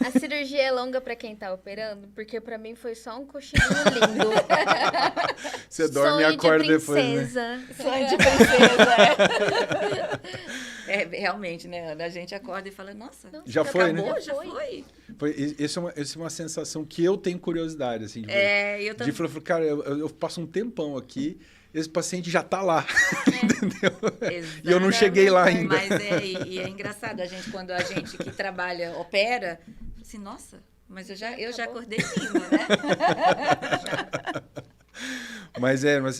A cirurgia é longa pra quem tá operando? Porque pra mim foi só um cochilinho lindo. Você dorme e Sonho de acorda depois, né? princesa. Sonho de princesa. Realmente, né, Ana? A gente acorda e fala, nossa, Já foi, né? acabou? Já foi? Essa é uma sensação que eu tenho curiosidade, assim, de Eu também. falar, cara, eu passo um tempão aqui, esse paciente já tá lá, entendeu? E eu não cheguei lá ainda. Mas é engraçado, quando a gente que trabalha, opera, assim, nossa, mas eu já acordei lindo, né?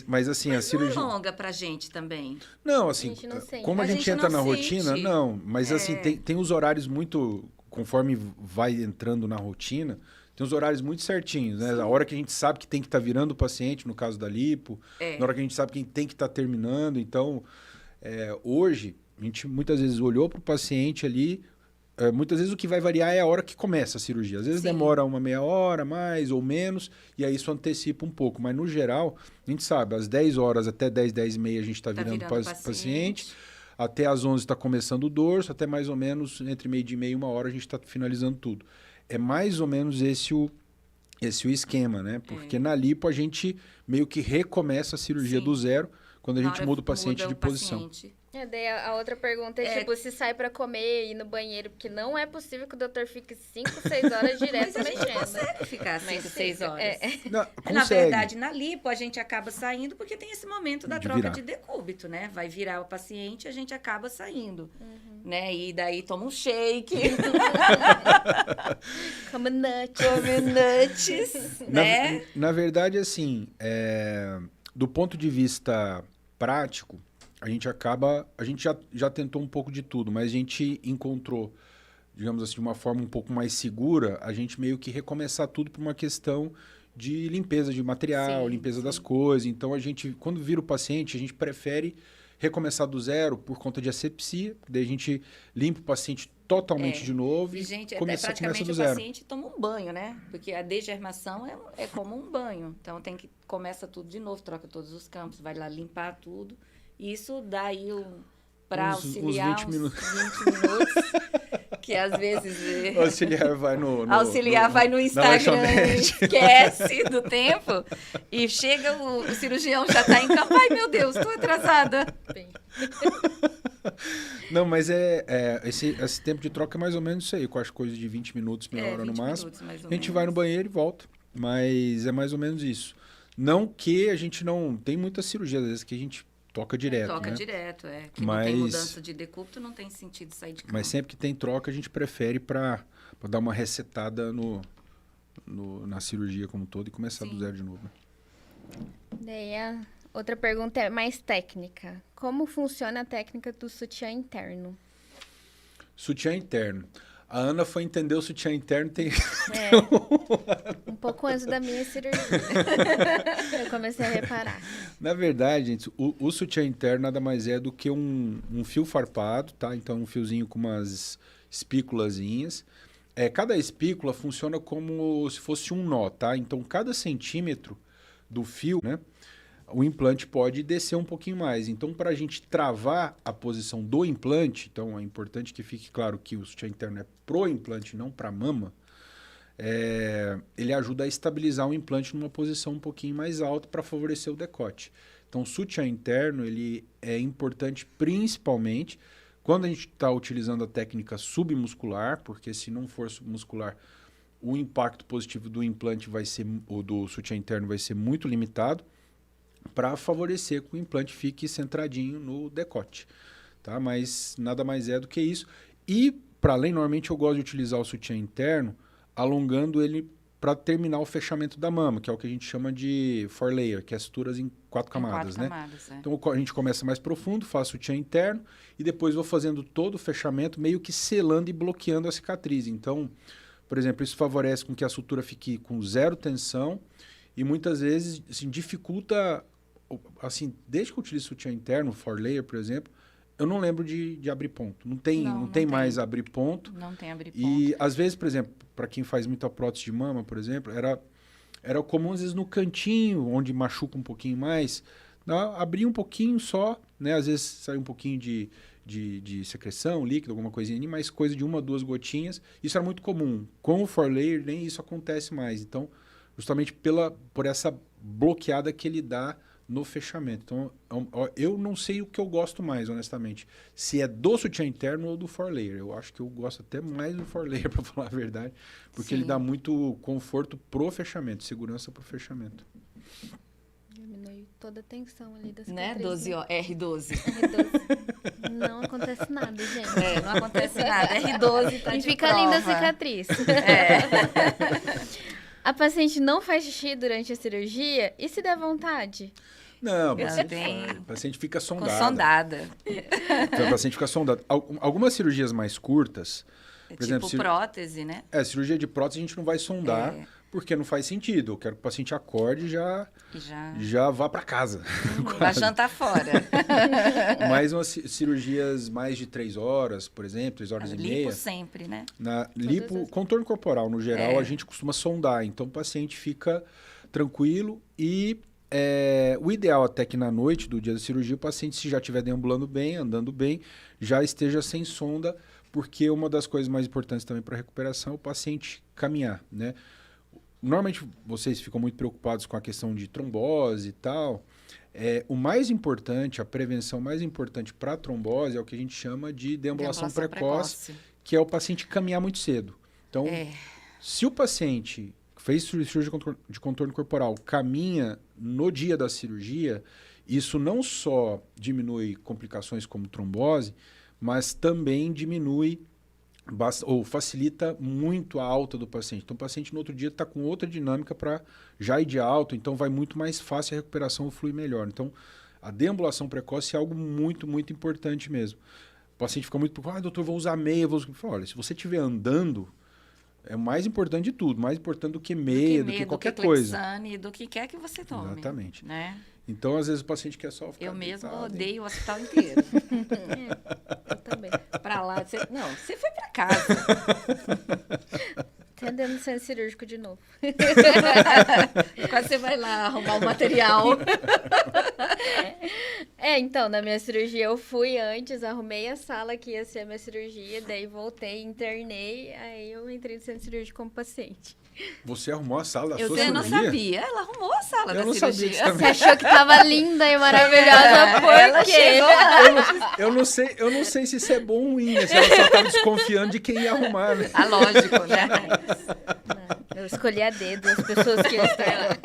Mas assim, a cirurgia... Não é longa pra gente também. Não, assim, A gente não sente. como a A gente gente entra não na sente. rotina, não. Mas assim, tem os horários muito... Conforme vai entrando na rotina, tem os horários muito certinhos, né? A hora que a gente sabe que tem que estar virando o paciente, no caso da lipo, na hora que a gente sabe que tem que estar terminando. Então, hoje, a gente muitas vezes olhou para o paciente ali, muitas vezes o que vai variar é a hora que começa a cirurgia. Às vezes demora uma meia hora, mais ou menos, e aí isso antecipa um pouco. Mas, no geral, a gente sabe, às 10 horas até 10, 10 e meia a gente está virando o paciente. Até às 11 está começando o dorso, até mais ou menos entre meio-dia e meia e 1 hora a gente está finalizando tudo. É mais ou menos esse o esquema, né? Porque na lipo a gente meio que recomeça a cirurgia do zero quando a gente muda o paciente de posição. Daí a outra pergunta é, tipo, se sai pra comer e ir no banheiro, porque não é possível que o doutor fique 5, 6 horas direto Mas a gente mexendo. consegue ficar 5, 6 horas. Na verdade, na lipo, a gente acaba saindo porque tem esse momento da troca virar. de decúbito, né? Vai virar o paciente, a gente acaba saindo, né? E daí toma um shake. Come nuts. Come nuts, né? Na verdade, assim, do ponto de vista prático, a gente já tentou um pouco de tudo, mas a gente encontrou, digamos assim, de uma forma um pouco mais segura, a gente meio que recomeçar tudo por uma questão de limpeza de material, limpeza das coisas. Então, a gente, quando vira o paciente, a gente prefere recomeçar do zero por conta de asepsia, daí a gente limpa o paciente totalmente de novo E, gente, começa praticamente do o zero. paciente toma um banho, né? Porque a degermação é como um banho. Então, começa tudo de novo, troca todos os campos, vai lá limpar tudo. Isso dá aí para auxiliar uns 20 minutos. 20 minutos, que às vezes... O auxiliar vai vai no Instagram, esquece do tempo, e chega o cirurgião, já está em campo. Ai, meu Deus, estou atrasada. Não, mas esse tempo de troca é mais ou menos isso aí, com as coisas de 20 minutos, meia hora no máximo. A gente vai no banheiro e volta, mas é mais ou menos isso. Não que a gente não... Tem muita cirurgia, às vezes, que a gente toca direto, Toca né? direto, Que não tem mudança de decúbito, não tem sentido sair de campo. Mas sempre que tem troca, a gente prefere para dar uma resetada na cirurgia como um todo e começar do zero de novo. Daí a outra pergunta é mais técnica. Como funciona a técnica do sutiã interno? Sutiã interno. A Ana foi entender o sutiã interno tem... Um pouco antes da minha cirurgia. Eu comecei a reparar. Na verdade, gente, o sutiã interno nada mais é do que um fio farpado, tá? Então, um fiozinho com umas espículazinhas. Cada espícula funciona como se fosse um nó, tá? Então, cada centímetro do fio, né? O implante pode descer um pouquinho mais. Então, para a gente travar a posição do implante, então é importante que fique claro que o sutiã interno é pro implante, não para mama, ele ajuda a estabilizar o implante numa posição um pouquinho mais alta para favorecer o decote. Então, o sutiã interno ele é importante principalmente quando a gente está utilizando a técnica submuscular, porque se não for submuscular, o impacto positivo do implante ou do sutiã interno vai ser muito limitado, para favorecer que o implante fique centradinho no decote, tá? Mas nada mais é do que isso. E, para além, normalmente eu gosto de utilizar o sutiã interno, alongando ele para terminar o fechamento da mama, que é o que a gente chama de four layer, que é suturas em 4 camadas, né? Então a gente começa mais profundo, faz sutiã interno e depois vou fazendo todo o fechamento, meio que selando e bloqueando a cicatriz. Então, por exemplo, isso favorece com que a sutura fique com zero tensão e muitas vezes assim, dificulta, assim, desde que eu utilizo sutiã interno, four layer, por exemplo, eu não lembro de abrir ponto. Não tem mais abrir ponto. Não tem abrir ponto. E às vezes, por exemplo, para quem faz muita prótese de mama, por exemplo, era comum às vezes no cantinho, onde machuca um pouquinho mais, abrir um pouquinho só, né? Às vezes sai um pouquinho de de secreção, líquido, alguma coisinha ali, mas coisa de 1 a 2 gotinhas. Isso era muito comum. Com o 4-layer, nem isso acontece mais. Então, justamente por essa bloqueada que ele dá no fechamento. Então, eu não sei o que eu gosto mais, honestamente. Se é do sutiã interno ou do 4-layer. Eu acho que eu gosto até mais do 4-layer, para falar a verdade, porque ele dá muito conforto pro fechamento, segurança pro fechamento. Diminui toda a tensão ali da Né? cicatriz. 12, ó, R12. R12. Não acontece nada, gente. É, não acontece nada. R12 tá E de fica prova. linda a cicatriz. É. A paciente não faz xixi durante a cirurgia e se der vontade? Não, Também. o paciente fica Com sondado. sondada. Então, o paciente fica sondado. Algumas cirurgias mais curtas, É por tipo exemplo, prótese, né? cirurgia de prótese a gente não vai sondar, porque não faz sentido. Eu quero que o paciente acorde e já vá para casa. Vai jantar fora. Mas umas cirurgias mais de 3 horas, por exemplo, 3 horas e meia. Lipo sempre, né? Na lipo, contorno corporal, no geral, a gente costuma sondar. Então, o paciente fica tranquilo e o ideal até que na noite do dia da cirurgia, o paciente, se já estiver deambulando bem, andando bem, já esteja sem sonda, porque uma das coisas mais importantes também para a recuperação é o paciente caminhar, né? Normalmente, vocês ficam muito preocupados com a questão de trombose e tal. O mais importante, a prevenção mais importante para a trombose é o que a gente chama de deambulação precoce, que é o paciente caminhar muito cedo. Então, se o paciente fez cirurgia de contorno corporal, caminha no dia da cirurgia, isso não só diminui complicações como trombose, mas também diminui ou facilita muito a alta do paciente. Então, o paciente no outro dia está com outra dinâmica para já ir de alta, então vai muito mais fácil, a recuperação flui melhor. Então, a deambulação precoce é algo muito, muito importante mesmo. O paciente fica muito preocupado, doutor, vou usar meia, olha, se você estiver andando, é o mais importante de tudo, mais importante do que meia, do que qualquer coisa. Do que quer que você tome. Exatamente. Né? Então, às vezes, o paciente quer só ficar Eu mesmo deitado, odeio o hospital inteiro. Eu também. Pra lá, você foi pra casa. Tendendo a ser cirúrgico de novo. Quando você vai lá arrumar o material. Então, na minha cirurgia eu fui antes, arrumei a sala que ia ser a minha cirurgia, daí voltei, internei, aí eu entrei no centro cirúrgico como paciente. Você arrumou a sala da sua Você cirurgia? não sabia? Ela arrumou a sala da não cirurgia. sabia que você Você achou que tava linda e maravilhosa, por Ela quê? chegou lá. Eu não sei se isso é bom ou ruim, né? Se ela só estava desconfiando de quem ia arrumar, né? Ah, lógico, né? Não, eu escolhi a dedo as pessoas que iam estar lá.